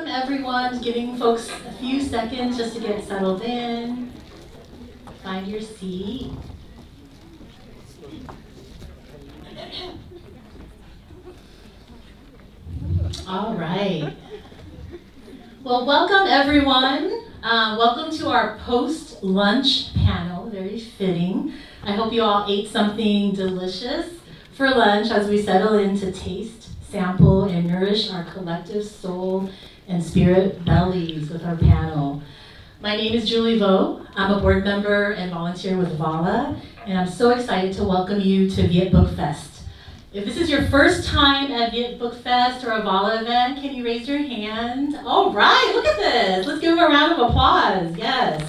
welcome everyone. Giving folks a few seconds just to get settled in. Find your seat. All right. Well, welcome everyone. Welcome to our post-lunch panel, very fitting. I hope you all ate something delicious for lunch as we settle in to taste, sample, and nourish our collective soul and spirit bellies with our panel. My name is Julie Vo. I'm a board member and volunteer with VAALA, and I'm so excited to welcome you to Viet Book Fest. If this is your first time at Viet Book Fest or a VAALA event, can you raise your hand? All right, look at this. Let's give them a round of applause. Yes.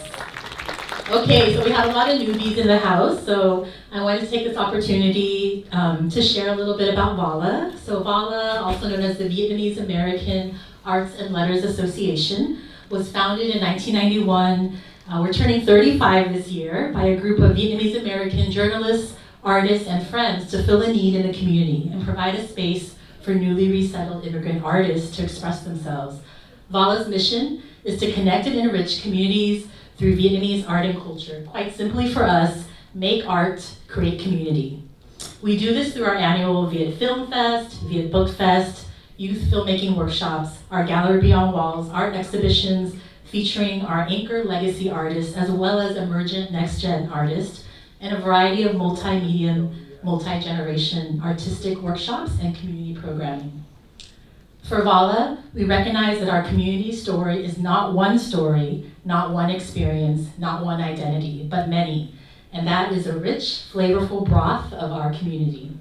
Okay, so we have a lot of newbies in the house, so I wanted to take this opportunity to share a little bit about VAALA. So VAALA, also known as the Vietnamese American Arts and Letters Association, was founded in 1991. We're turning 35 this year by a group of Vietnamese American journalists, artists, and friends to fill a need in the community and provide a space for newly resettled immigrant artists to express themselves. VAALA's mission is to connect and enrich communities through Vietnamese art and culture. Quite simply for us, make art, create community. We do this through our annual Viet Film Fest, Viet Book Fest, youth filmmaking workshops, our Gallery Beyond Walls, art exhibitions featuring our anchor legacy artists as well as emergent next-gen artists, and a variety of multi-medium, multi-generation artistic workshops and community programming. For VAALA, we recognize that our community story is not one experience, not one identity, but many. And that is a rich, flavorful broth of our community.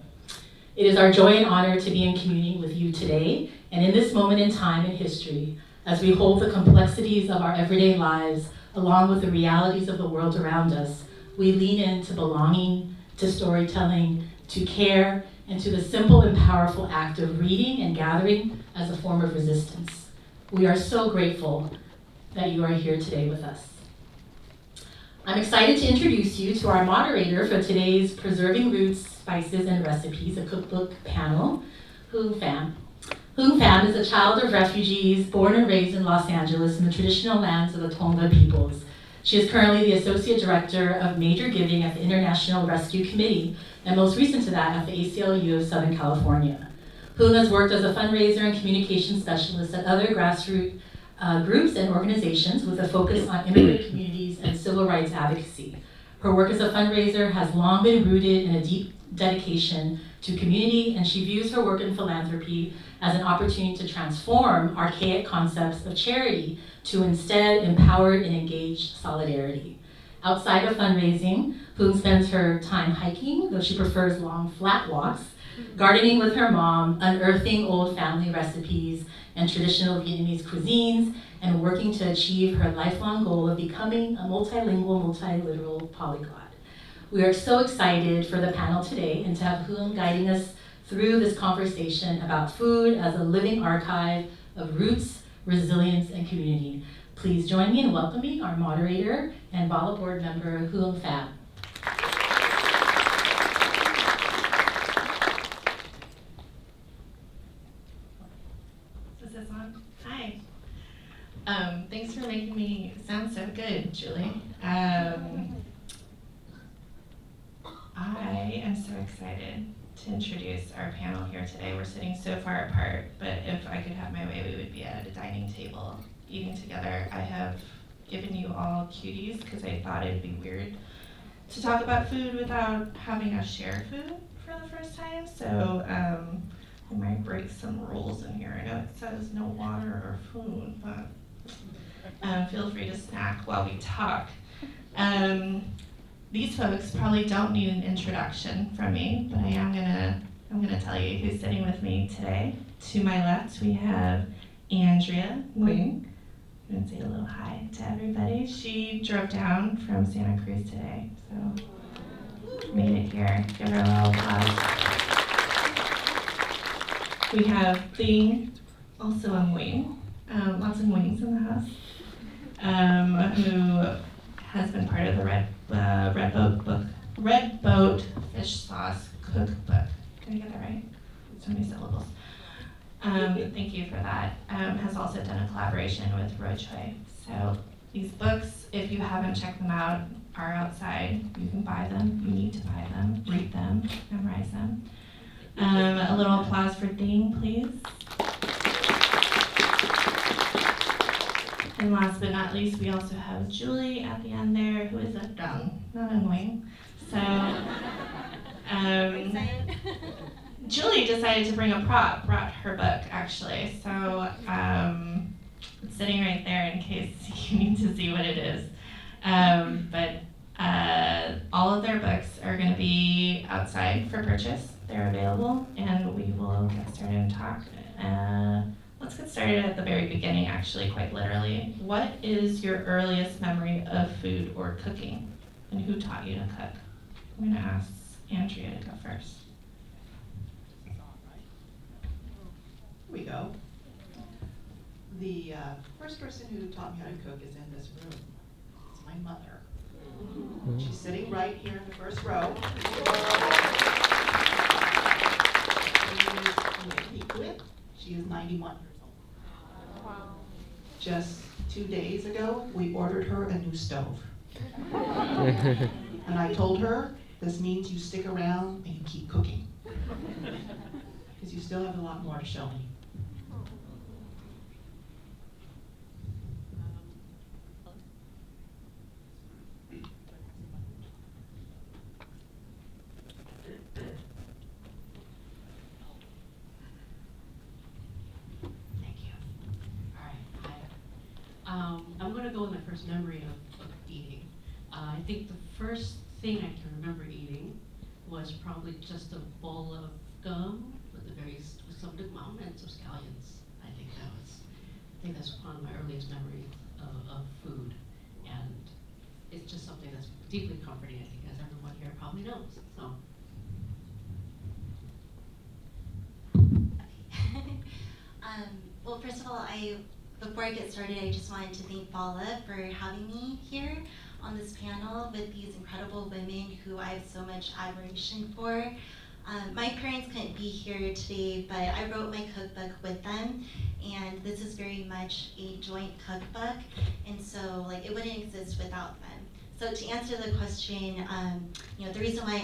It is our joy and honor to be in community with you today, and in this moment in time in history, as we hold the complexities of our everyday lives, along with the realities of the world around us, we lean into belonging, to storytelling, to care, and to the simple and powerful act of reading and gathering as a form of resistance. We are so grateful that you are here today with us. I'm excited to introduce you to our moderator for today's Preserving Roots, Spices, and Recipes, a cookbook panel, Huong Pham. Huong Pham is a child of refugees born and raised in Los Angeles in the traditional lands of the Tongva peoples. She is currently the Associate Director of Major Giving at the International Rescue Committee, and most recent to that at the ACLU of Southern California. Huong has worked as a fundraiser and communication specialist at other grassroots groups and organizations with a focus on immigrant communities and civil rights advocacy. Her work as a fundraiser has long been rooted in a deep dedication to community, and she views her work in philanthropy as an opportunity to transform archaic concepts of charity to instead empowered and engaged solidarity. Outside of fundraising, Huong spends her time hiking, though she prefers long, flat walks, gardening with her mom, unearthing old family recipes and traditional Vietnamese cuisines, and working to achieve her lifelong goal of becoming a multilingual, multiliteral polyglot. We are so excited for the panel today and to have Huong guiding us through this conversation about food as a living archive of roots, resilience, and community. Please join me in welcoming our moderator and VAALA board member, Huong Pham. Is this on? Hi. Thanks for making me sound so good, Julie. I am so excited to introduce our panel here today. We're sitting so far apart, but if I could have my way, we would be at a dining table eating together. I have given you all cuties because I thought it'd be weird to talk about food without having us share food for the first time. So I might break some rules in here. I know it says no water or food, but feel free to snack while we talk. These folks probably don't need an introduction from me, but I'm gonna tell you who's sitting with me today. To my left, we have Andrea Nguyen. I'm gonna say a little hi to everybody. She drove down from Santa Cruz today, so made it here. Give her a little applause. We have Tien, also a Nguyen, lots of Nguyens in the house, who has been part of the Red Boat Fish Sauce Cookbook. Did I get that right? So many syllables. thank you for that, has also done a collaboration with Roy Choi. So these books, if you haven't checked them out, are outside. You can buy them. You need to buy them, read them, memorize them. A little applause for Dane, please. And last but not least, we also have Julie at the end there, who is a dumb, not annoying. So Julie decided to bring a prop, brought her book actually. So it's sitting right there in case you need to see what it is. But all of their books are going to be outside for purchase. They're available, and we will get started and talk. Let's get started at the very beginning, actually, quite literally. What is your earliest memory of food or cooking, and who taught you to cook? I'm going to ask Andrea to go first. Here we go. The first person who taught me how to cook is in this room. It's my mother. She's sitting right here in the first row. She is 91 years old. Wow. Just 2 days ago, we ordered her a new stove. And I told her, this means you stick around and you keep cooking. Because you still have a lot more to show me. I'm going to go with my first memory of eating. I think the first thing I can remember eating was probably just a bowl of gum with some dumam and some scallions. I think that's one of my earliest memories of food, and it's just something that's deeply comforting. I think, as everyone here probably knows. So. Well, first of all, before I get started, I just wanted to thank VAALA for having me here on this panel with these incredible women who I have so much admiration for. My parents couldn't be here today, but I wrote my cookbook with them, and this is very much a joint cookbook, and so it wouldn't exist without them. So to answer the question, the reason why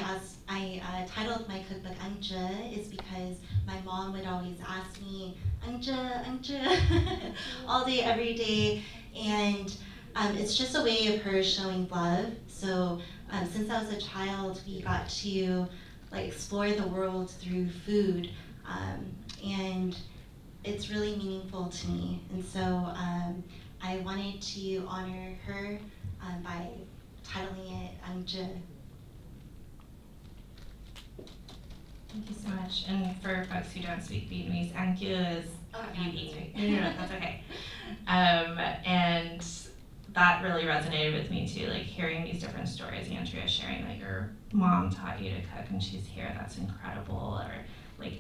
I titled my cookbook Anh Chưa is because my mom would always ask me, Anh Chưa, all day, every day, and it's just a way of her showing love. So since I was a child, we got to explore the world through food, and it's really meaningful to me. And so I wanted to honor her by titling it Anh Chưa. Thank you so much. And for folks who don't speak Vietnamese, Anh Chưa is beauty. No, that's okay. And that really resonated with me too, hearing these different stories. Andrea sharing that your mom taught you to cook and she's here, that's incredible. Or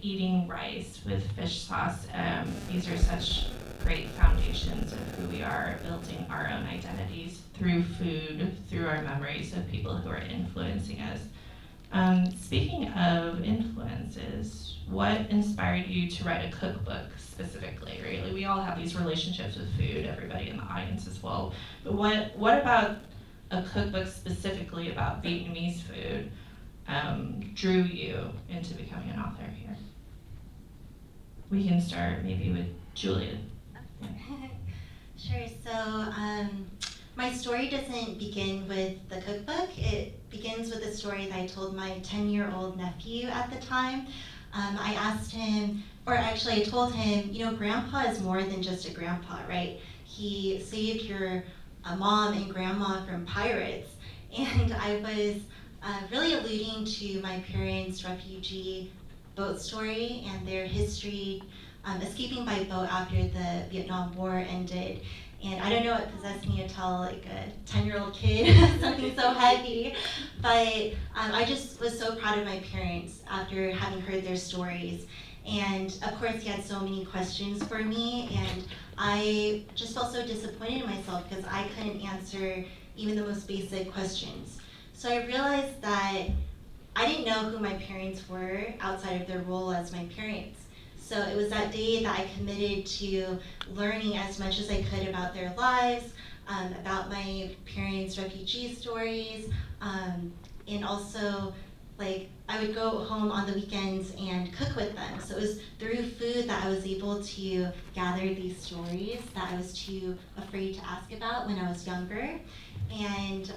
eating rice with fish sauce. These are such great foundations of who we are, building our own identities through food, through our memories of people who are influencing us. Speaking of influences, what inspired you to write a cookbook specifically? Really, we all have these relationships with food, everybody in the audience as well. But what about a cookbook specifically about Vietnamese food drew you into becoming an author here? We can start maybe with Julia. Sure. So my story doesn't begin with the cookbook. It begins with a story that I told my 10-year-old nephew at the time. I asked him, or actually I told him, Grandpa is more than just a grandpa, right? He saved your mom and grandma from pirates. And I was really alluding to my parents' refugee boat story and their history escaping by boat after the Vietnam War ended. And I don't know what possessed me to tell a 10-year-old kid something so heavy, but I just was so proud of my parents after having heard their stories. And of course he had so many questions for me, and I just felt so disappointed in myself because I couldn't answer even the most basic questions. So I realized that I didn't know who my parents were outside of their role as my parents. So it was that day that I committed to learning as much as I could about their lives, about my parents' refugee stories, and also like I would go home on the weekends and cook with them. So it was through food that I was able to gather these stories that I was too afraid to ask about when I was younger. And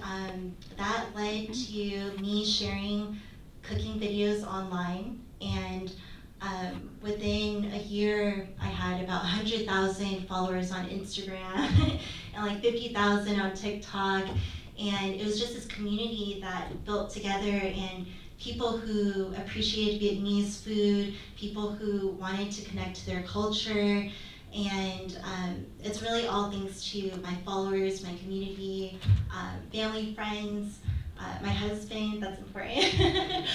that led to me sharing cooking videos online. And within a year, I had about 100,000 followers on Instagram and like 50,000 on TikTok. And it was just this community that built together, and people who appreciated Vietnamese food, people who wanted to connect to their culture. And it's really all thanks to my followers, my community, family, friends, my husband, that's important.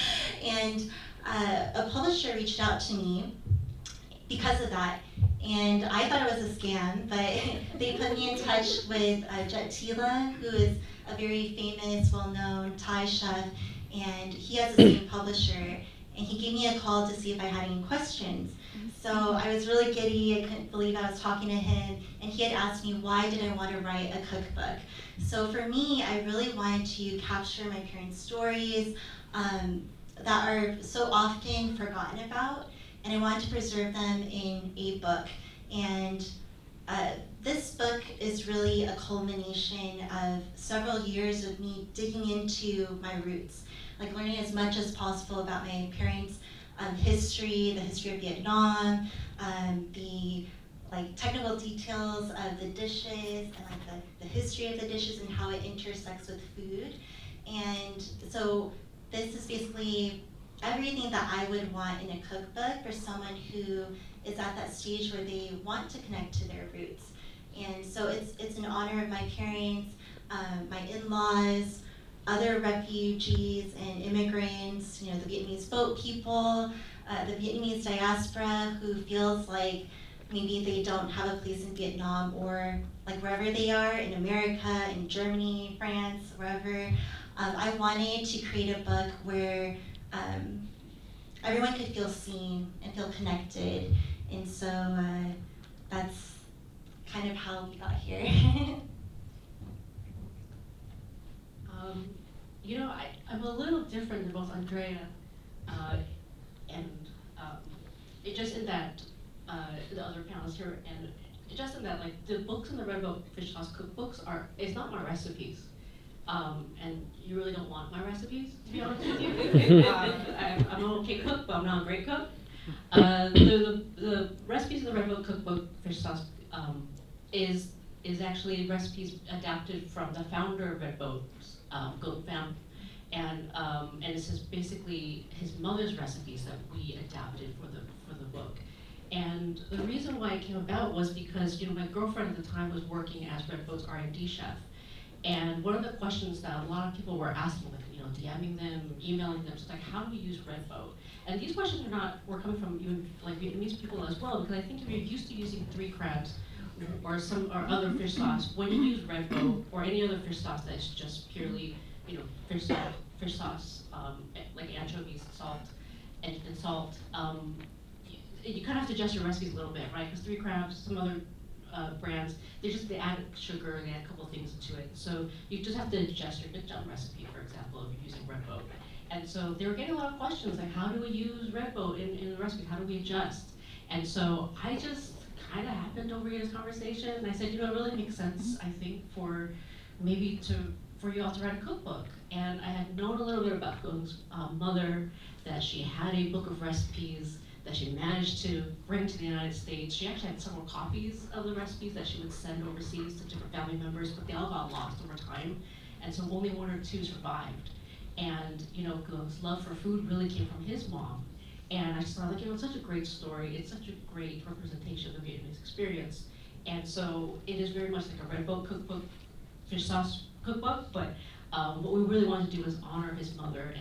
And a publisher reached out to me because of that. And I thought it was a scam, but they put me in touch with Jet Tila, who is a very famous, well-known Thai chef, and he has the same publisher. And he gave me a call to see if I had any questions. So I was really giddy, I couldn't believe I was talking to him, and he had asked me why did I want to write a cookbook. So for me, I really wanted to capture my parents' stories that are so often forgotten about, and I wanted to preserve them in a book. And this book is really a culmination of several years of me digging into my roots, like learning as much as possible about my parents' history, the history of Vietnam, the like technical details of the dishes, and like the history of the dishes and how it intersects with food. And so this is basically everything that I would want in a cookbook for someone who is at that stage where they want to connect to their roots. And so it's in honor of my parents, my in-laws, other refugees and immigrants, the Vietnamese boat people, the Vietnamese diaspora who feels like maybe they don't have a place in Vietnam, or like wherever they are in America, in Germany, France, wherever. I wanted to create a book where everyone could feel seen and feel connected. And so that's kind of how we got here. I'm a little different than both Andrea and it just in that the other panelists here, and it just in that like the books in the Red Book Fish Sauce Cookbooks it's not my recipes. And you really don't want my recipes, to be honest with you. I'm an okay cook, but I'm not a great cook. The recipes in the Red Book Cookbook Fish Sauce is actually recipes adapted from the founder of Red Boat's Pham, and this is basically his mother's recipes that we adapted for the book. And the reason why it came about was because my girlfriend at the time was working as Red Boat's R&D chef, and one of the questions that a lot of people were asking, like DMing them, emailing them, just like how do we use Red Boat? And these questions were coming from even like Vietnamese people as well, because I think if you're used to using 3 crabs or other fish sauce, when you use Red Boat or any other fish sauce that's just purely fish sauce, like anchovies, salt, and salt, you kind of have to adjust your recipes a little bit, right? Because 3 crabs, some other brands, they add sugar, they add a couple of things to it. So you just have to adjust your Big John recipe, for example, if you're using Red Boat. And so they were getting a lot of questions, like how do we use Red Boat in the recipe? How do we adjust? And so I just kind of happened to overhear this conversation, and I said, it really makes sense, I think, for you all to write a cookbook. And I had known a little bit about Huong's mother, that she had a book of recipes that she managed to bring to the United States. She actually had several copies of the recipes that she would send overseas to different family members, but they all got lost over time. And so only 1 or 2 survived. And Huong's love for food really came from his mom. And I just thought, it's such a great story. It's such a great representation of the Vietnamese experience. And so it is very much like a Red Boat cookbook, fish sauce cookbook, but what we really wanted to do was honor his mother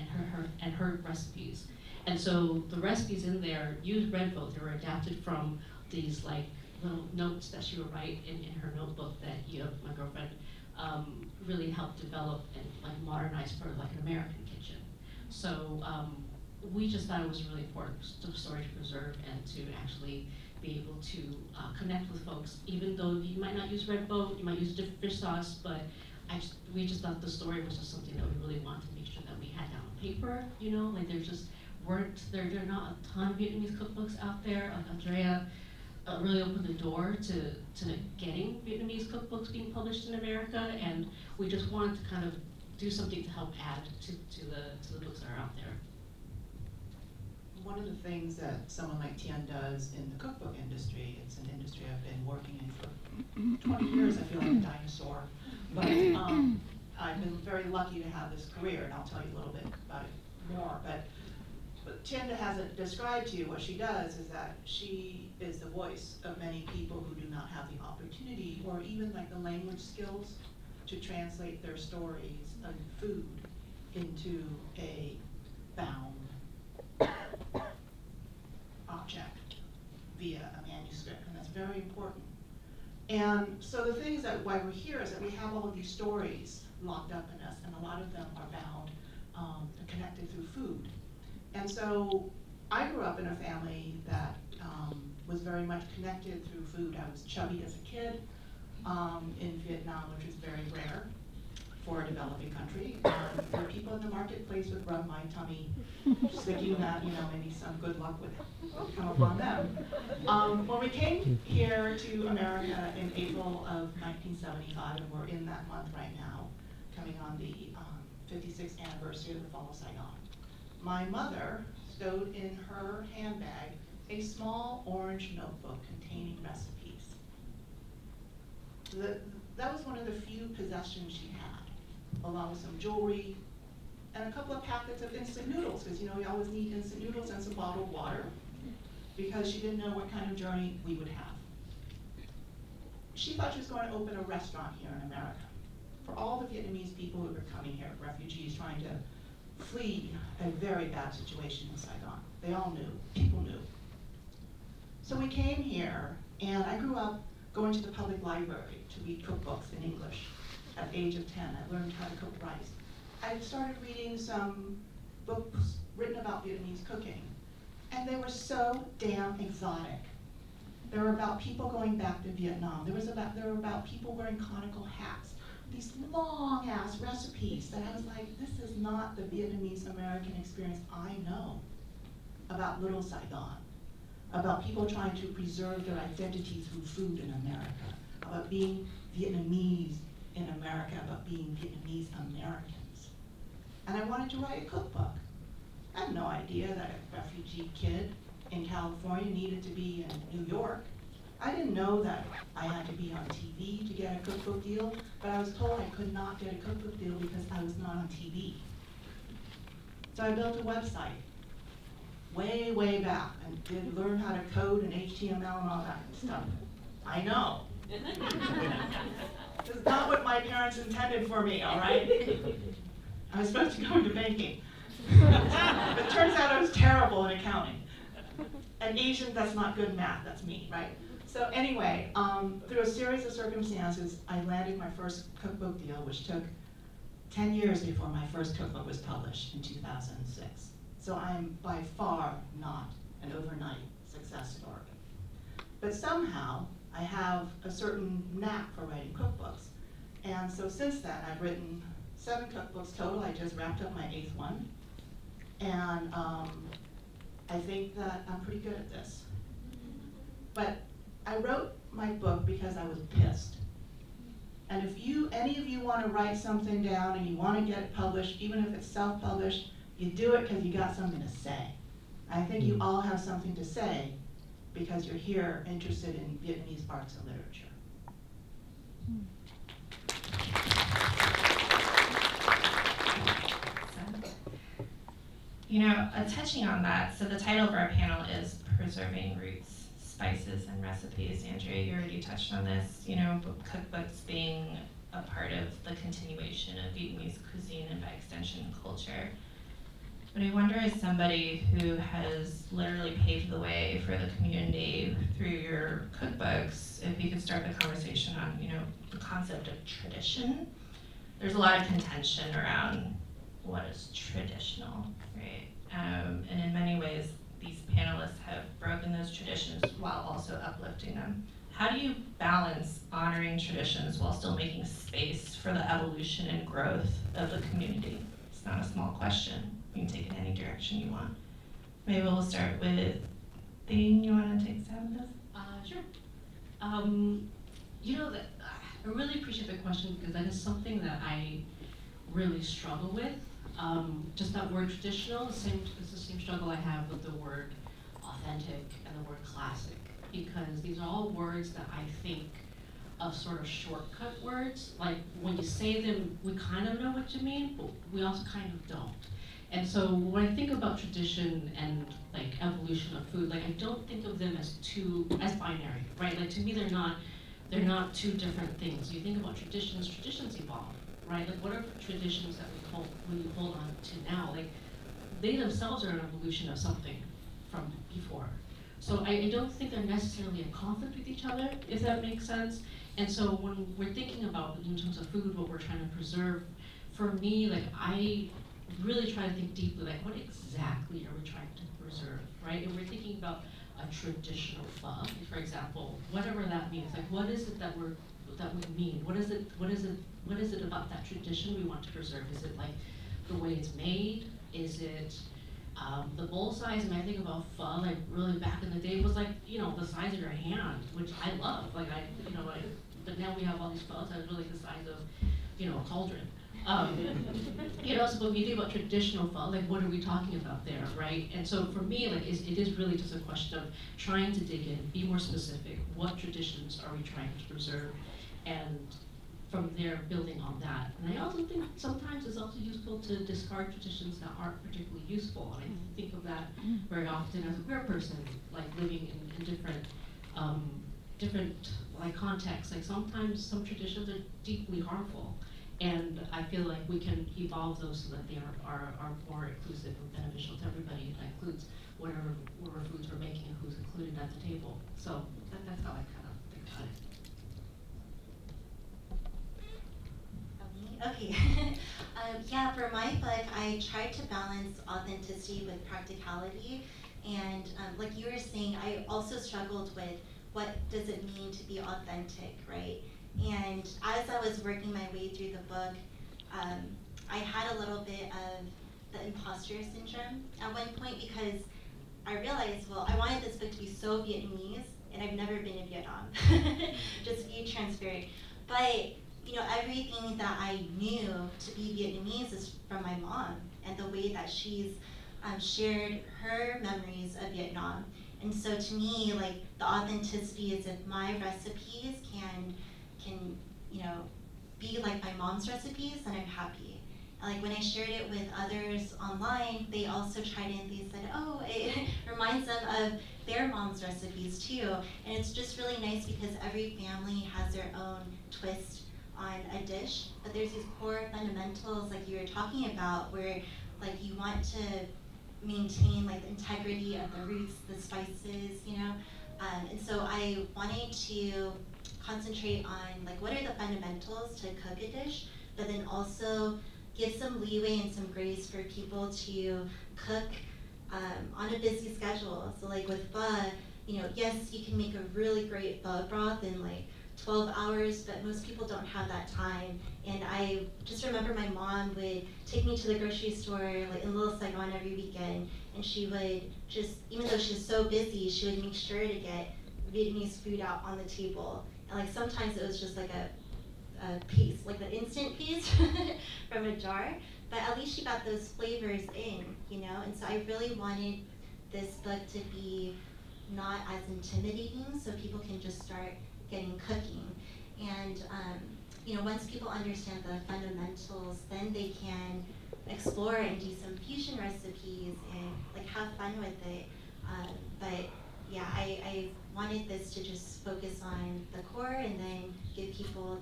and her recipes. And so the recipes in there use Red Boat. They were adapted from these like little notes that she would write in her notebook that my girlfriend really helped develop and like modernize for like an American kitchen. So we just thought it was really important story to preserve and to actually be able to connect with folks, even though you might not use red boat, you might use different fish sauce, but we just thought the story was just something that we really wanted to make sure that we had down on paper, you know, like there are not a ton of Vietnamese cookbooks out there. Like Andrea really opened the door to getting Vietnamese cookbooks being published in America, and we just wanted to kind of do something to help add to the books that are out there. One of the things that someone like Tien does in the cookbook industry, it's an industry I've been working in for 20 years, I feel like a dinosaur. But I've been very lucky to have this career, and I'll tell you a little bit about it more. But Tien hasn't described to you what she does is that she is the voice of many people who do not have the opportunity or even like the language skills to translate their stories of food into a bound object via a manuscript, and that's very important. And so the thing is that why we're here is that we have all of these stories locked up in us, and a lot of them are bound and connected through food. And so I grew up in a family that was very much connected through food. I was chubby as a kid in Vietnam, which is very rare for a developing country. Where people in the marketplace would rub my tummy, thinking that, you know, maybe some good luck would come upon them. When we came here to America in April of 1975, and we're in that month right now, coming on the 56th anniversary of the fall of Saigon, my mother stowed in her handbag a small orange notebook containing recipes. That was one of the few possessions she had, along with some jewelry and a couple of packets of instant noodles, because you know we always need instant noodles and some bottled water, because she didn't know what kind of journey we would have. She thought she was going to open a restaurant here in America for all the Vietnamese people who were coming here, refugees trying to flee a very bad situation in Saigon. They all knew, people knew. So we came here, and I grew up going to the public library to read cookbooks in English. At the age of 10, I learned how to cook rice. I started reading some books written about Vietnamese cooking, and they were so damn exotic. They were about people going back to Vietnam. They were about people wearing conical hats. These long-ass recipes that I was like, this is not the Vietnamese American experience I know about Little Saigon, about people trying to preserve their identity through food in America, about being Vietnamese in America, about being Vietnamese Americans. And I wanted to write a cookbook. I had no idea that a refugee kid in California needed to be in New York. I didn't know that I had to be on TV to get a cookbook deal, but I was told I could not get a cookbook deal because I was not on TV. So I built a website way, way back and did learn how to code and HTML and all that stuff. I know. This is not what my parents intended for me, all right? I was supposed to go into banking. But it turns out I was terrible in accounting. An Asian, that's not good math, that's me, right? So anyway, through a series of circumstances, I landed my first cookbook deal, which took 10 years before my first cookbook was published in 2006. So I'm by far not an overnight success story. But somehow, I have a certain knack for writing cookbooks. And so since then, I've written 7 cookbooks total. I just wrapped up my 8th one. And I think that I'm pretty good at this. But I wrote my book because I was pissed. And if any of you want to write something down and you want to get it published, even if it's self-published, you do it because you got something to say. I think you all have something to say because you're here interested in Vietnamese arts and literature. You know, touching on that, so the title of our panel is Preserving Roots, Spices, and Recipes. Andrea, you already touched on this, you know, cookbooks being a part of the continuation of Vietnamese cuisine and by extension culture. But I wonder, as somebody who has literally paved the way for the community through your cookbooks, if you could start the conversation on, you know, the concept of tradition. There's a lot of contention around what is traditional, right? And in many ways, these panelists have broken those traditions while also uplifting them. How do you balance honoring traditions while still making space for the evolution and growth of the community? It's not a small question. You can take it any direction you want. Maybe we'll start with Tien. You want to take a stab at this? Sure. You know, that I really appreciate the question because that is something that I really struggle with. Just that word traditional, it's the same struggle I have with the word authentic and the word classic, because these are all words that I think of sort of shortcut words. Like when you say them, we kind of know what you mean, but we also kind of don't. And so when I think about tradition and like evolution of food, like I don't think of them as binary, right? Like to me, they're not two different things. You think about traditions evolve, right? Like what are traditions that we hold on to now? Like they themselves are an evolution of something from before. So I don't think they're necessarily in conflict with each other, if that makes sense. And so when we're thinking about, in terms of food, what we're trying to preserve, for me, like I really try to think deeply, like what exactly are we trying to preserve, right? And we're thinking about a traditional pho, for example, whatever that means. Like what is it that we mean? What is it about that tradition we want to preserve? Is it like the way it's made? Is it the bowl size? And I think about pho, like really back in the day, was like, you know, the size of your hand, which I love. Like but now we have all these phos that are really the size of, you know, a cauldron. You know, so when you think about traditional pho, like what are we talking about there, right? And so for me, like it is really just a question of trying to dig in, be more specific. What traditions are we trying to preserve? And from there, building on that. And I also think sometimes it's also useful to discard traditions that aren't particularly useful. And I think of that very often as a queer person, like living in different like contexts. Like sometimes some traditions are deeply harmful. And I feel like we can evolve those so that they are more inclusive and beneficial to everybody. And that includes whatever foods we're making and who's included at the table. So that's how I kind of think about it. Okay. Yeah, for my book, I tried to balance authenticity with practicality. And like you were saying, I also struggled with what does it mean to be authentic, right? And as I was working my way through the book, I had a little bit of the imposter syndrome at one point because I realized, well, I wanted this book to be so Vietnamese, and I've never been in Vietnam, just to be transparent. But you know, everything that I knew to be Vietnamese is from my mom and the way that she's shared her memories of Vietnam. And so to me, like the authenticity is if my recipes can you know, be like my mom's recipes, then I'm happy. Like when I shared it with others online, they also tried in, they said, oh, it reminds them of their mom's recipes too. And it's just really nice because every family has their own twist on a dish, but there's these core fundamentals like you were talking about where like you want to maintain like the integrity of the roots, the spices, you know? And so I wanted to concentrate on like what are the fundamentals to cook a dish, but then also give some leeway and some grace for people to cook on a busy schedule. So like with pho, you know, yes, you can make a really great pho broth in like 12 hours, but most people don't have that time. And I just remember my mom would take me to the grocery store like in Little Saigon every weekend, and she would just, even though she was so busy, she would make sure to get Vietnamese food out on the table. And like sometimes it was just like a piece, like the instant piece from a jar, but at least she got those flavors in, you know? And so I really wanted this book to be not as intimidating so people can just start getting cooking. And you know, once people understand the fundamentals, then they can explore and do some fusion recipes and like have fun with it. But yeah, I wanted this to just focus on the core and then give people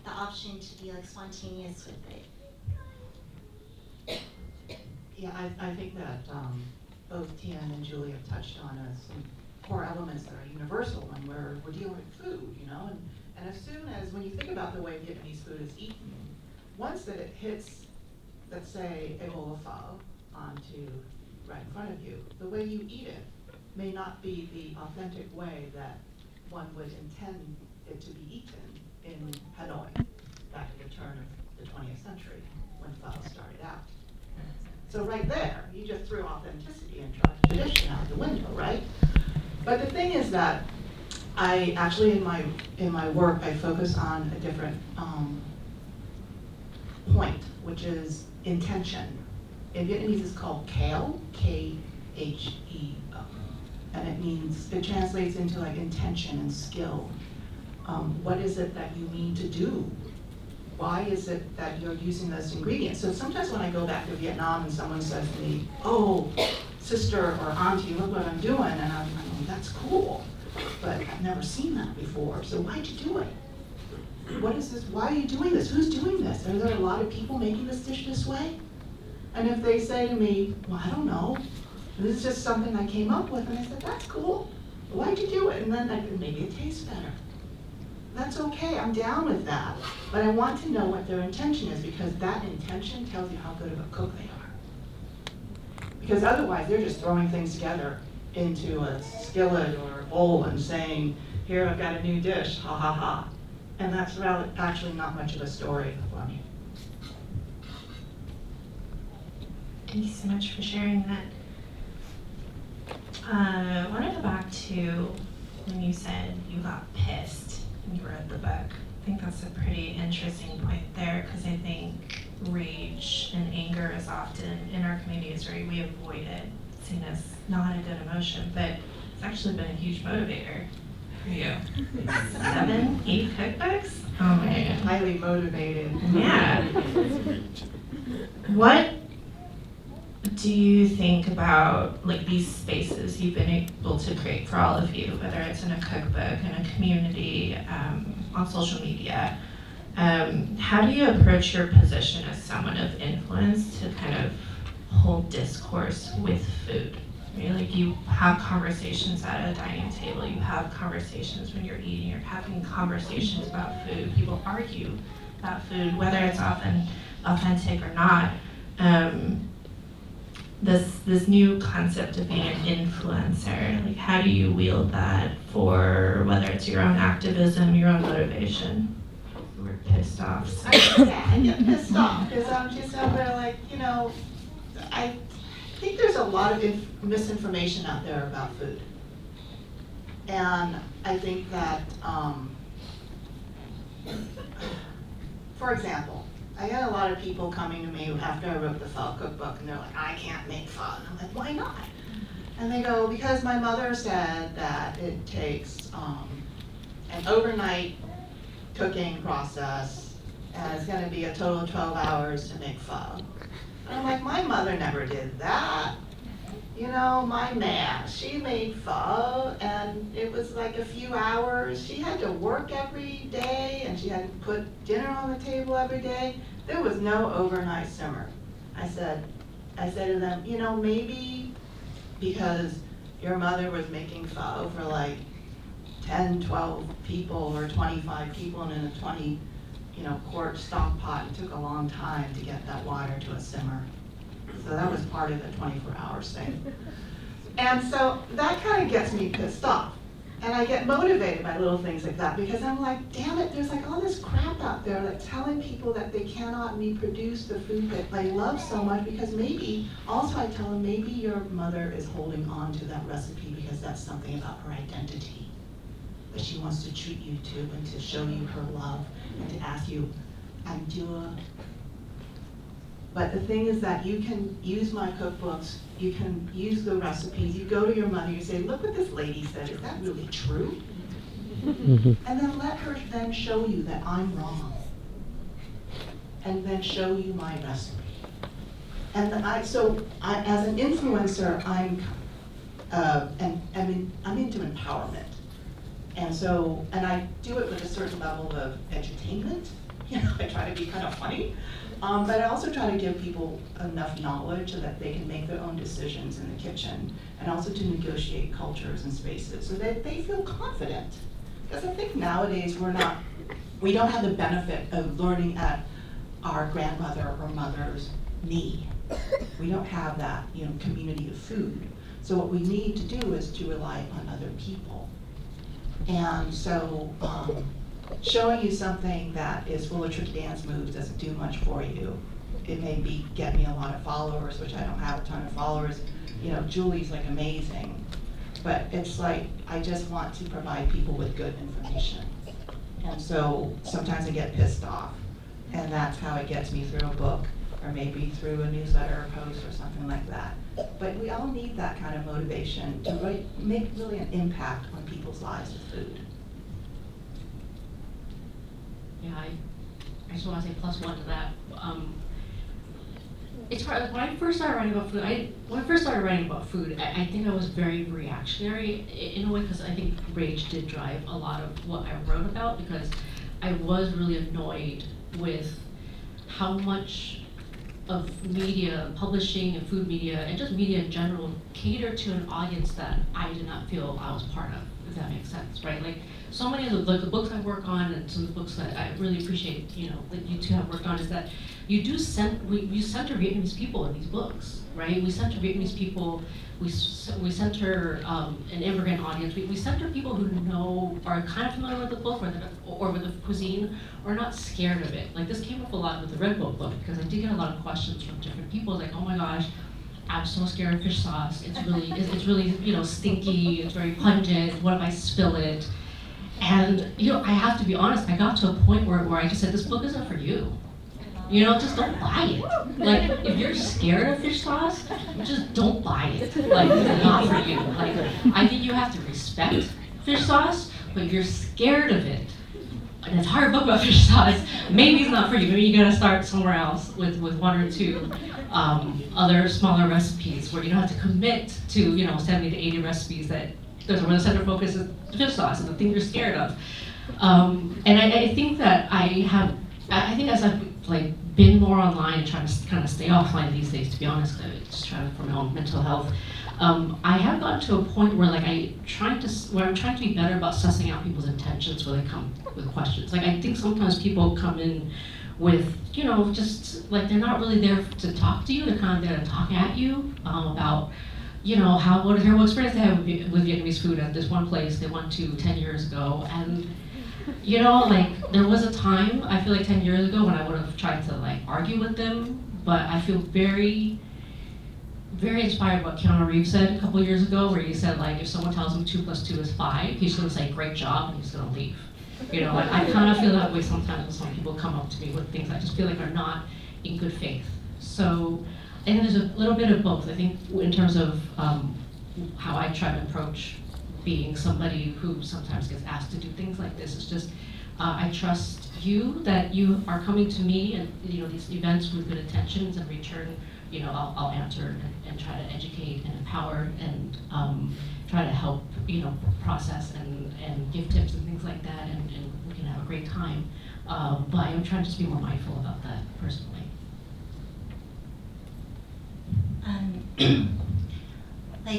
the option to be like spontaneous with it. Yeah, I think that both Tien and Julie have touched on some core elements that are universal when we're dealing with food, you know, and as soon as, when you think about the way Vietnamese food is eaten, once that it hits, let's say, a bowl of pho onto right in front of you. The way you eat it may not be the authentic way that one would intend it to be eaten in Hanoi back at the turn of the 20th century when pho started out. So right there, you just threw authenticity and tradition out the window, right? But the thing is that I actually, in my work, I focus on a different point, which is intention. In Vietnamese, it's called kheo, K-H-E-O, and it translates into like intention and skill. What is it that you mean to do? Why is it that you're using those ingredients? So sometimes when I go back to Vietnam and someone says to me, oh, sister or auntie, look what I'm doing, and I'm like, that's cool, but I've never seen that before, so why'd you do it? What is this? Why are you doing this? Who's doing this? Are there a lot of people making this dish this way? And if they say to me, well, I don't know, this is just something I came up with, and I said, that's cool, why'd you do it? And then maybe it tastes better. That's okay, I'm down with that. But I want to know what their intention is, because that intention tells you how good of a cook they are. Because otherwise, they're just throwing things together into a skillet or a bowl and saying, here, I've got a new dish, ha ha ha. And that's actually not much of a story for me. Thank you so much for sharing that. I want to go back to when you said you got pissed when you wrote the book. I think that's a pretty interesting point there, because I think rage and anger is often in our communities where we avoid it, seen as not a good emotion, but it's actually been a huge motivator for you. 7, 8 cookbooks? Oh my God. Highly motivated. Yeah. What do you think about like these spaces you've been able to create for all of you, whether it's in a cookbook, in a community, on social media? How do you approach your position as someone of influence to kind of hold discourse with food? Right? Like you have conversations at a dining table, you have conversations when you're eating, you're having conversations about food. People argue about food, whether it's often authentic or not. This new concept of being an influencer, like how do you wield that for whether it's your own activism, your own motivation? We're pissed off. So. I get pissed off because I'm just over there like, I think there's a lot of misinformation out there about food. And I think that, for example, I had a lot of people coming to me after I wrote the pho cookbook, and they're like, I can't make pho. And I'm like, why not? And they go, because my mother said that it takes an overnight cooking process, and it's going to be a total of 12 hours to make pho. And I'm like, my mother never did that. My man, she made pho, and it was like a few hours. She had to work every day, and she had to put dinner on the table every day. There was no overnight simmer. I said to them, maybe because your mother was making pho for like 10, 12 people or 25 people, and in a 20, quart stock pot, it took a long time to get that water to a simmer. So that was part of the 24-hour thing. And so that kind of gets me pissed off. And I get motivated by little things like that, because I'm like, damn it, there's like all this crap out there that's telling people that they cannot reproduce the food that they love so much, because maybe, also I tell them, maybe your mother is holding on to that recipe because that's something about her identity that she wants to treat you to and to show you her love and to ask you, Andrea. But the thing is that you can use my cookbooks, you can use the recipes, you go to your mother, you say, look what this lady said, is that really true? And then let her then show you that I'm wrong. And then show you my recipe. And as an influencer, I'm into empowerment. And I do it with a certain level of edutainment. I try to be kind of funny. But I also try to give people enough knowledge so that they can make their own decisions in the kitchen, and also to negotiate cultures and spaces so that they feel confident. Because I think nowadays we don't have the benefit of learning at our grandmother or mother's knee. We don't have that, community of food. So what we need to do is to rely on other people. And so showing you something that is full of trick dance moves doesn't do much for you. It may get me a lot of followers, which I don't have a ton of followers. Julie's like amazing. But it's like, I just want to provide people with good information. And so sometimes I get pissed off. And that's how it gets me through a book, or maybe through a newsletter or post or something like that. But we all need that kind of motivation to make really an impact on people's lives with food. Yeah, I just want to say +1 to that. It's hard. When I first started writing about food, I think I was very reactionary in a way, because I think rage did drive a lot of what I wrote about, because I was really annoyed with how much of media, publishing and food media, and just media in general, cater to an audience that I did not feel I was part of, if that makes sense, right? Like, so many of the books I work on, and some of the books that I really appreciate, that you two have worked on, is that you center Vietnamese people in these books, right? We center Vietnamese people, we center an immigrant audience, we center people who are kind of familiar with the book or with the cuisine, or not scared of it. Like, this came up a lot with the Red Book book, because I did get a lot of questions from different people, like, oh my gosh, I'm so scared of fish sauce. It's really stinky, it's very pungent, what if I spill it? And I have to be honest, I got to a point where I just said, this book isn't for you. Just don't buy it. Like, if you're scared of fish sauce, just don't buy it. Like, it's not for you. Like, I think you have to respect fish sauce, but if you're scared of it, an entire book about fish sauce, maybe it's not for you. Maybe you gotta start somewhere else with 1 or 2 other smaller recipes where you don't have to commit to 70 to 80 recipes where the center focus is fish sauce and the thing you're scared of. And I think that I think as I've been more online and trying to kind of stay offline these days, to be honest, just trying for my own mental health, I have gotten to a point where I'm trying to be better about sussing out people's intentions when they come with questions. Like, I think sometimes people come in with, just like, they're not really there to talk to you, they're kind of there to talk at you about, what a terrible experience they have with Vietnamese food at this one place they went to 10 years ago. And there was a time, I feel like 10 years ago, when I would have tried to argue with them, but I feel very, very inspired by what Keanu Reeves said a couple years ago, where he said, if someone tells him 2 + 2 is 5, he's gonna say, great job, and he's gonna leave. I kind of feel that way sometimes when some people come up to me with things I just feel like are not in good faith. So I think there's a little bit of both. I think in terms of how I try to approach being somebody who sometimes gets asked to do things like this, it's just, I trust you that you are coming to me and these events with good intentions. In return, I'll answer and try to educate and empower and try to help process and give tips and things like that, and we can have a great time. But I'm trying to just be more mindful about that personally.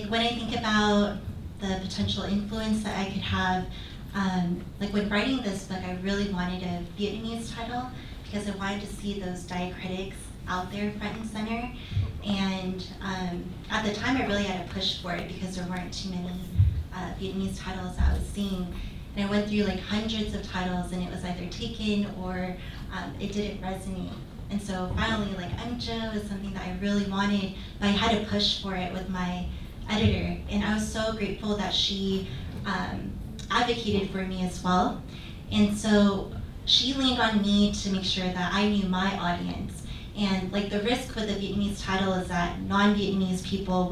When I think about the potential influence that I could have, when writing this book, I really wanted a Vietnamese title, because I wanted to see those diacritics out there front and center. And at the time, I really had to push for it, because there weren't too many Vietnamese titles I was seeing. And I went through hundreds of titles, and it was either taken or it didn't resonate. And so finally, Cho is something that I really wanted, but I had to push for it with my editor. And I was so grateful that she advocated for me as well. And so she leaned on me to make sure that I knew my audience. And the risk with the Vietnamese title is that non-Vietnamese people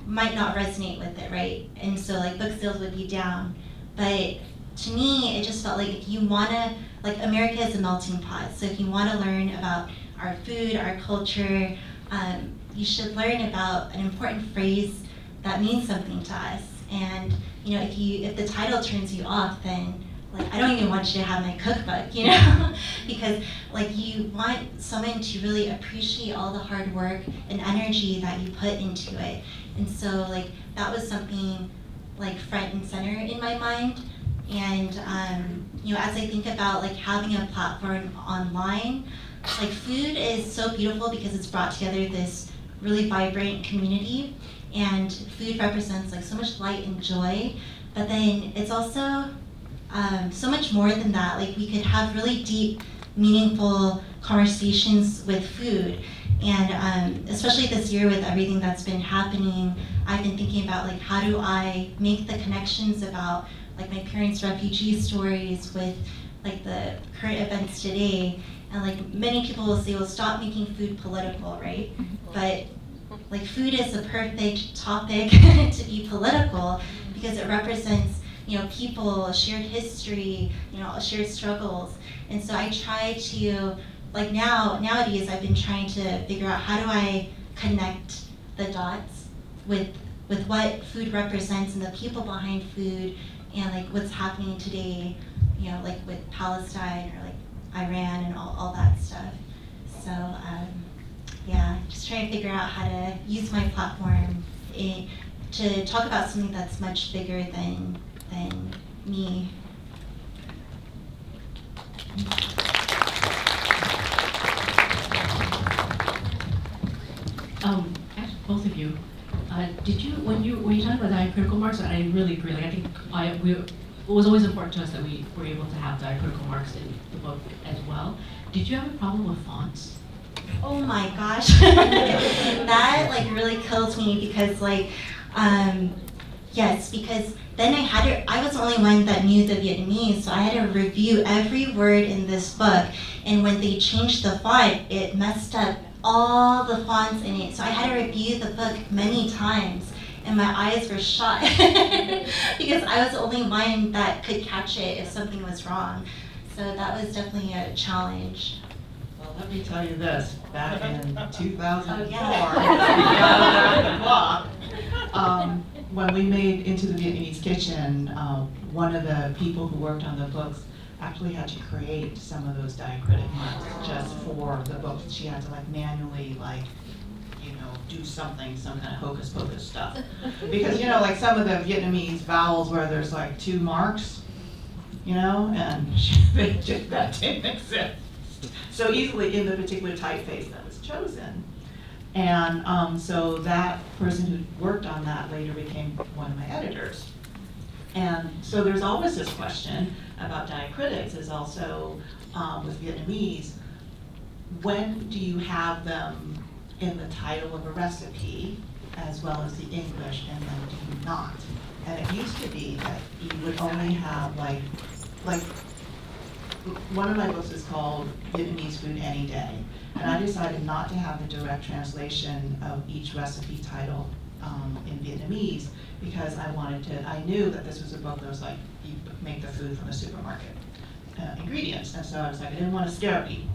might not resonate with it, right? And so book sales would be down. But to me, it just felt like if you wanna, America is a melting pot. So if you wanna learn about our food, our culture, you should learn about an important phrase that means something to us. And if the title turns you off, then I don't even want you to have my cookbook, because you want someone to really appreciate all the hard work and energy that you put into it. And so that was something front and center in my mind. And as I think about like having a platform online, like food is so beautiful because it's brought together this really vibrant community, and food represents like so much light and joy, but then it's also so much more than that. Like we could have really deep, meaningful conversations with food. And especially this year with everything that's been happening, I've been thinking about like how do I make the connections about like my parents' refugee stories with like the current events today. And like many people will say, well, stop making food political, right? But like food is a perfect topic to be political because it represents, people, shared history, shared struggles. And so I try to, like nowadays I've been trying to figure out how do I connect the dots with what food represents and the people behind food and like what's happening today, like with Palestine or like Iran and all that stuff. So just trying to figure out how to use my platform to talk about something that's much bigger than me. Actually, both of you, did you when you talked about diacritical marks? I really agree. Like I think it was always important to us that we were able to have diacritical marks in the book as well. Did you have a problem with fonts? Oh my gosh, that like really kills me because like, yes, because then I was the only one that knew the Vietnamese, so I had to review every word in this book, and when they changed the font, it messed up all the fonts in it, so I had to review the book many times, and my eyes were shut because I was the only one that could catch it if something was wrong, so that was definitely a challenge. Well, let me tell you this, back in 2004, when we made Into the Vietnamese Kitchen, one of the people who worked on the books actually had to create some of those diacritic marks just for the books. She had to like manually do something, some kind of hocus pocus stuff. Because like some of the Vietnamese vowels where there's like 2 marks, and that didn't exist so easily in the particular typeface that was chosen. And so that person who worked on that later became one of my editors. And so there's always this question about diacritics is also with Vietnamese, when do you have them in the title of a recipe as well as the English, and then do you not? And it used to be that you would only have like one of my books is called Vietnamese Food Any Day, and I decided not to have the direct translation of each recipe title in Vietnamese because I knew that this was a book that was like, you make the food from the supermarket ingredients, and so I was like, I didn't want to scare people.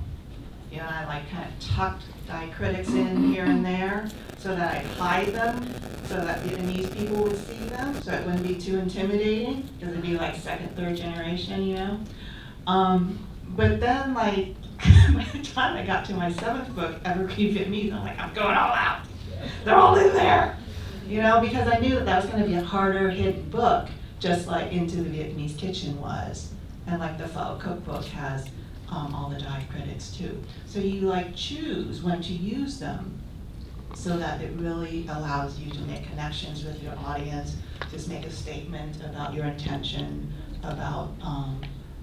And I like kind of tucked diacritics in here and there so that I'd hide them so that Vietnamese people would see them, so it wouldn't be too intimidating, because it'd be like 2nd, 3rd generation, But then like, by the time I got to my 7th book, Evergreen Vietnamese, I'm like, I'm going all out. They're all in there, because I knew that was going to be a harder hidden book, just like Into the Vietnamese Kitchen was, and like the Pho Cookbook has all the diacritics too. So you like choose when to use them so that it really allows you to make connections with your audience, just make a statement about your intention, about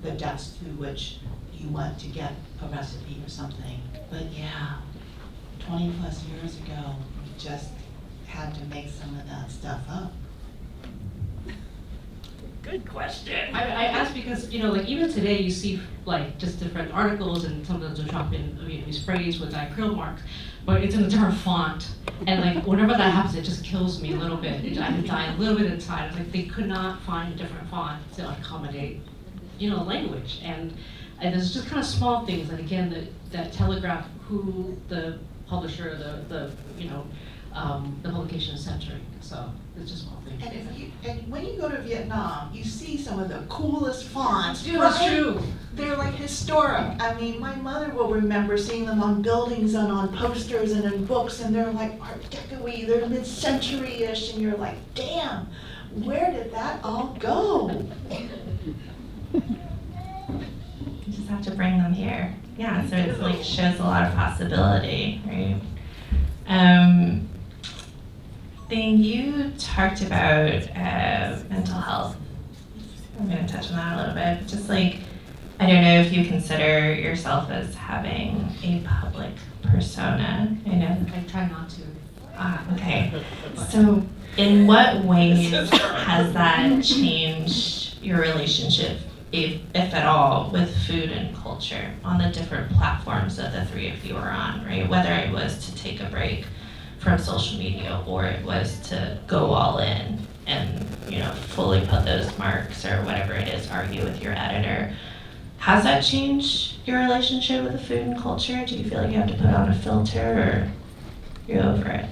the depths through which you want to get a recipe or something. But yeah, 20 plus years ago, we just had to make some of that stuff up. Good question. I asked because, like even today you see like just different articles and sometimes they'll drop in a Vietnamese phrase with diacritical marks, but it's in a different font. And like whenever that happens, it just kills me a little bit. I die a little bit inside. It's like they could not find a different font to accommodate, language. And there's just kind of small things, and again, that telegraph who the publisher, the publication is centering. So it's just small things. And when you go to Vietnam, you see some of the coolest fonts. Dude, that's true. They're like historic. I mean, my mother will remember seeing them on buildings and on posters and in books, and they're like Art Deco-y, they're mid-century-ish, and you're like, damn, where did that all go? just have to bring them here. Yeah, so it's like shows a lot of possibility, right? Thing you talked about mental health. I'm going to touch on that a little bit. Just like, I don't know if you consider yourself as having a public persona. I know. I try not to. Okay. So, in what ways has that changed your relationship, if at all, with food and culture on the different platforms that the three of you are on, right? Whether it was to take a break from social media or it was to go all in and, you know, fully put those marks or whatever it is, argue with your editor. Has that changed your relationship with the food and culture? Do you feel like you have to put on a filter or you're over it?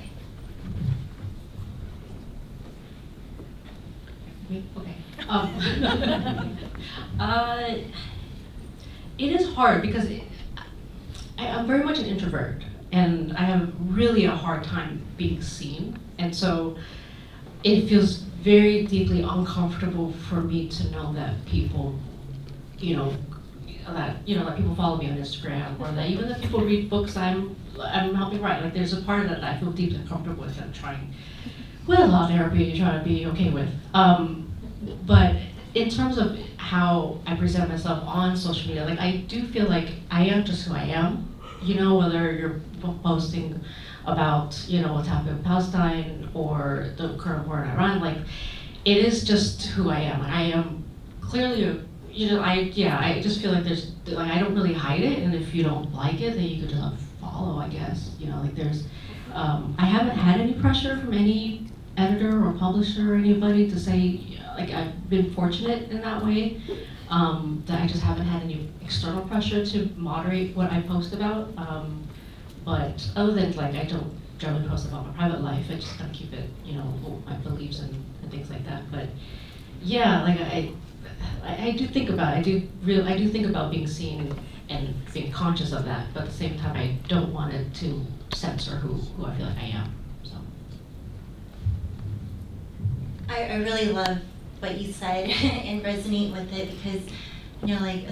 Okay. It is hard because I'm very much an introvert, and I have really a hard time being seen, and so it feels very deeply uncomfortable for me to know that people, that people follow me on Instagram, or that even if people read books I'm helping write. Like, there's a part of that I feel deeply comfortable with and trying, with a lot of therapy, trying to be okay with. But in terms of how I present myself on social media, like, I do feel like I am just who I am. Whether you're posting about, what's happening in Palestine or the current war in Iran, like, it is just who I am. And I am clearly I just feel like I don't really hide it, and if you don't like it, then you could just unfollow, I guess. I haven't had any pressure from any editor or publisher or anybody to say, I've been fortunate in that way, that I just haven't had any external pressure to moderate what I post about. But other than, I don't generally post about my private life, I just kind of keep it, my beliefs and things like that. But yeah, I do think about it. I do think about being seen and being conscious of that, but at the same time, I don't want it to censor who I feel like I am. So I really love what you said and resonate with it, because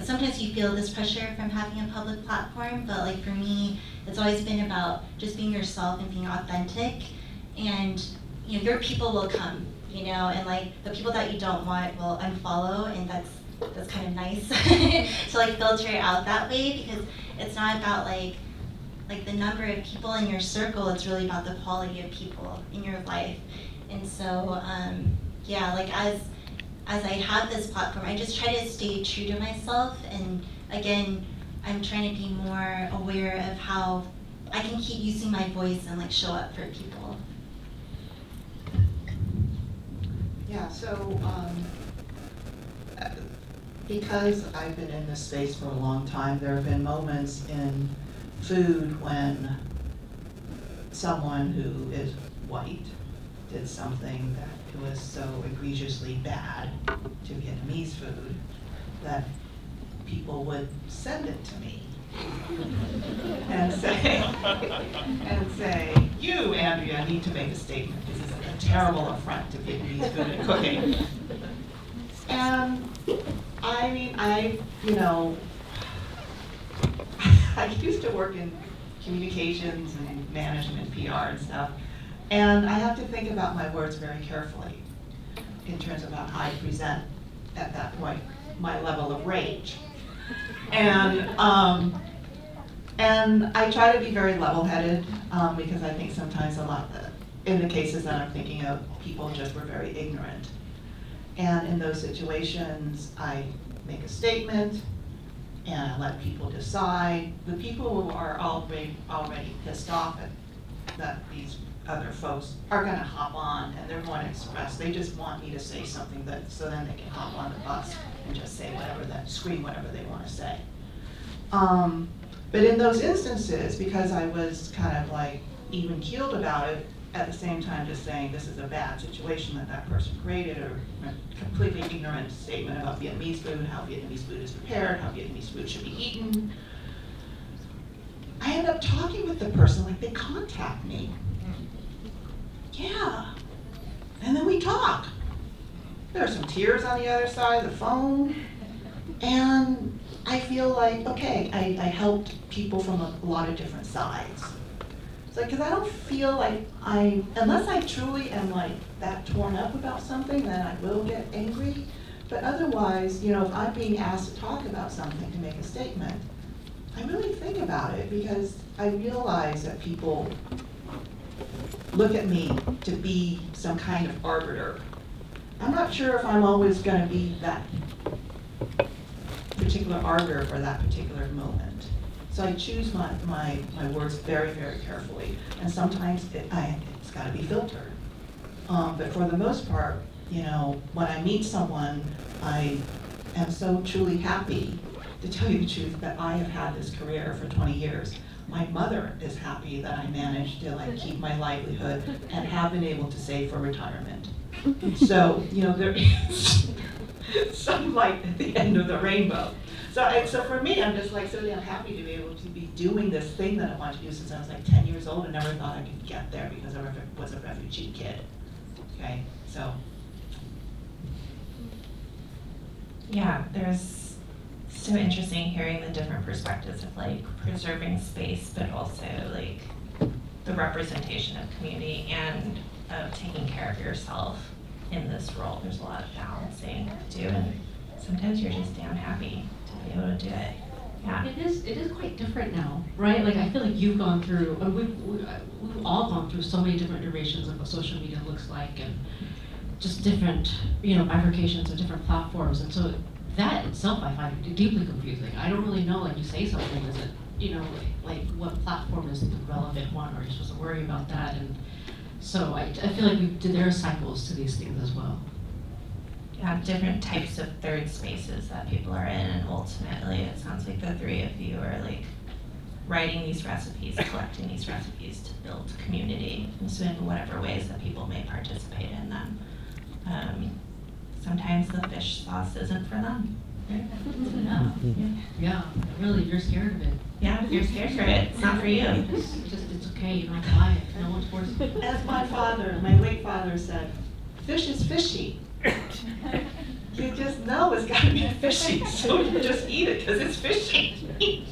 sometimes you feel this pressure from having a public platform, but for me, it's always been about just being yourself and being authentic, and your people will come, and the people that you don't want will unfollow, and that's kind of nice to filter it out that way, because it's not about the number of people in your circle, it's really about the quality of people in your life. And so as I have this platform, I just try to stay true to myself, and again, I'm trying to be more aware of how I can keep using my voice and show up for people. Yeah, so because I've been in this space for a long time, there have been moments in food when someone who is white did something that was so egregiously bad to Vietnamese food that people would send it to me and say, you, Andrea, need to make a statement. This is a terrible affront to Vietnamese food and cooking. And I mean, I used to work in communications and management, PR and stuff, and I have to think about my words very carefully in terms of how I present at that point, my level of rage. And I try to be very level-headed, because I think sometimes in the cases that I'm thinking of, people just were very ignorant. And in those situations, I make a statement, and I let people decide. The people who are already pissed off that these other folks are going to hop on, and they're going to express. They just want me to say something so then they can hop on the bus and just say scream whatever they want to say. But in those instances, because I was kind of even keeled about it, at the same time just saying this is a bad situation that person created, or a completely ignorant statement about Vietnamese food, how Vietnamese food is prepared, how Vietnamese food should be eaten, I end up talking with the person, they contact me. Yeah, and then we talk. There are some tears on the other side of the phone, and I feel like, okay, I helped people from a lot of different sides. So, because I don't feel like unless I truly am like that torn up about something, then I will get angry. But otherwise, you know, if I'm being asked to talk about something, to make a statement, I really think about it because I realize that people look at me to be some kind of arbiter. I'm not sure if I'm always going to be that particular arbiter for that particular moment. So I choose my words very, very carefully. And sometimes it's got to be filtered. But for the most part, you know, when I meet someone, I am so truly happy, to tell you the truth, that I have had this career for 20 years. My mother is happy that I managed to like keep my livelihood and have been able to save for retirement. So, you know, there is some light at the end of the rainbow. So for me, I'm just like, I'm happy to be able to be doing this thing that I wanted to do since I was like 10 years old and never thought I could get there because I was a refugee kid. Okay, so. Yeah, there's so interesting hearing the different perspectives of like preserving space, but also like the representation of community and of taking care of yourself in this role. There's a lot of balancing to do, and sometimes you're just damn happy to be able to do it. Yeah. It is quite different now, right? Like I feel like you've gone through, and we've all gone through so many different iterations of what social media looks like, and just different, you know, bifurcations of different platforms, and so that itself I find deeply confusing. I don't really know, like you say something, is it, you know, like what platform is the relevant one, or are you supposed to worry about that? And so I feel like there are cycles to these things as well. Yeah, different types of third spaces that people are in, and ultimately it sounds like the three of you are like writing these recipes, collecting these recipes to build community, and so in whatever ways that people may participate in them. Sometimes the fish sauce isn't for them. Yeah, really, you're scared of it. Yeah, if you're scared for it, it's not for you. It's okay, you don't buy it, no one's forcing it. As my late father said, fish is fishy. You just know it's gotta be fishy, so you just eat it because it's fishy.